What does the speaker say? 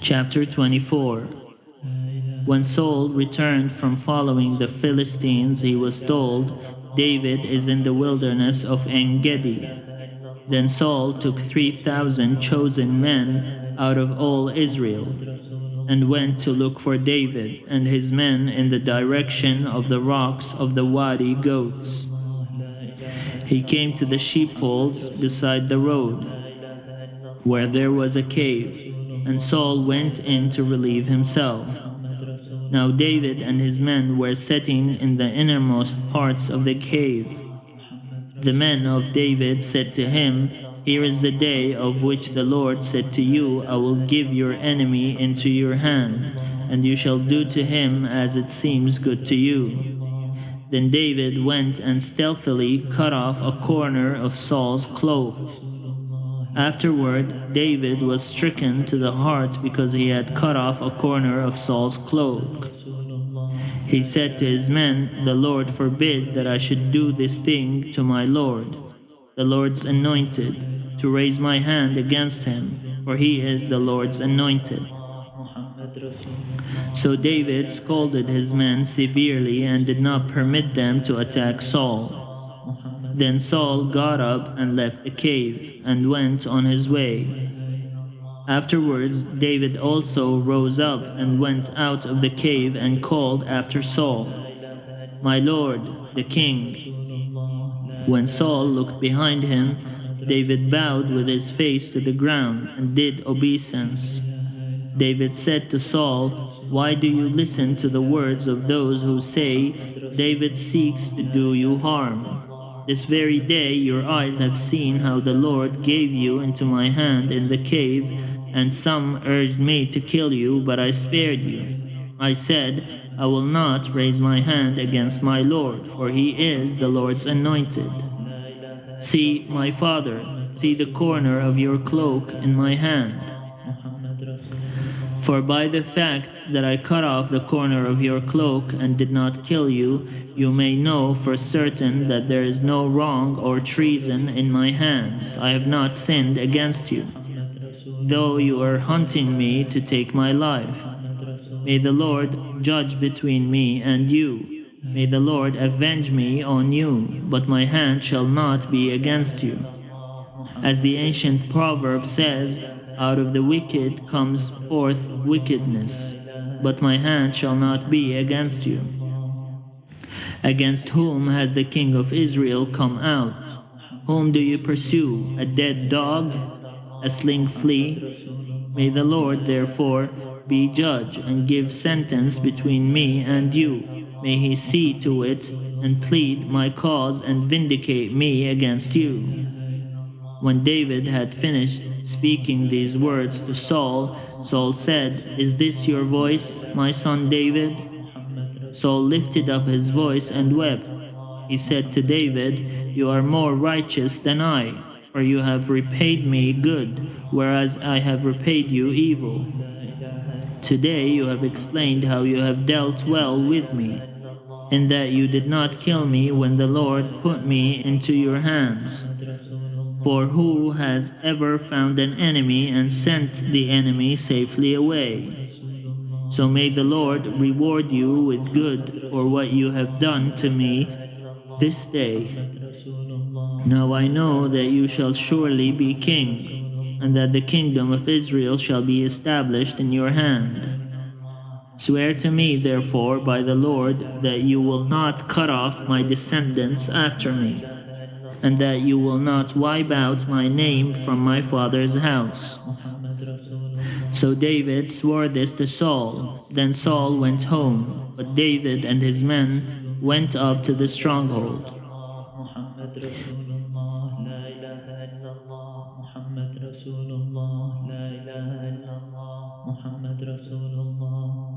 Chapter 24. When Saul returned from following the Philistines, he was told, "David is in the wilderness of En-gedi." Then Saul took 3,000 chosen men out of all Israel, and went to look for David and his men in the direction of the rocks of the Wadi Goats. He came to the sheepfolds beside the road, where there was a cave, and Saul went in to relieve himself. Now David and his men were sitting in the innermost parts of the cave. The men of David said to him, "Here is the day of which the Lord said to you, I will give your enemy into your hand, and you shall do to him as it seems good to you." Then David went and stealthily cut off a corner of Saul's cloak. Afterward, David was stricken to the heart because he had cut off a corner of Saul's cloak. He said to his men, "The Lord forbid that I should do this thing to my Lord, the Lord's anointed, to raise my hand against him, for he is the Lord's anointed." So David scolded his men severely and did not permit them to attack Saul. Then Saul got up and left the cave and went on his way. Afterwards, David also rose up and went out of the cave and called after Saul, "My lord, the king." When Saul looked behind him, David bowed with his face to the ground and did obeisance. David said to Saul, "Why do you listen to the words of those who say, 'David seeks to do you harm'? This very day your eyes have seen how the Lord gave you into my hand in the cave, and some urged me to kill you, but I spared you. I said, I will not raise my hand against my Lord, for he is the Lord's anointed. See, my father, see the corner of your cloak in my hand. For by the fact that I cut off the corner of your cloak and did not kill you, you may know for certain that there is no wrong or treason in my hands. I have not sinned against you, though you are hunting me to take my life. May the Lord judge between me and you. May the Lord avenge me on you, but my hand shall not be against you. As the ancient proverb says, out of the wicked comes forth wickedness, but my hand shall not be against you. Against whom has the king of Israel come out? Whom do you pursue? A dead dog? A slain flea? May the Lord, therefore, be judge and give sentence between me and you. May he see to it and plead my cause and vindicate me against you." When David had finished speaking these words to Saul, Saul said, "Is this your voice, my son David?" Saul lifted up his voice and wept. He said to David, "You are more righteous than I, for you have repaid me good, whereas I have repaid you evil. Today you have explained how you have dealt well with me, in that you did not kill me when the Lord put me into your hands. For who has ever found an enemy and sent the enemy safely away? So may the Lord reward you with good for what you have done to me this day. Now I know that you shall surely be king, and that the kingdom of Israel shall be established in your hand. Swear to me, therefore, by the Lord, that you will not cut off my descendants after me, and that you will not wipe out my name from my father's house." So David swore this to Saul. Then Saul went home, but David and his men went up to the stronghold. محمد رسول الله لا إله إلا الله محمد رسول الله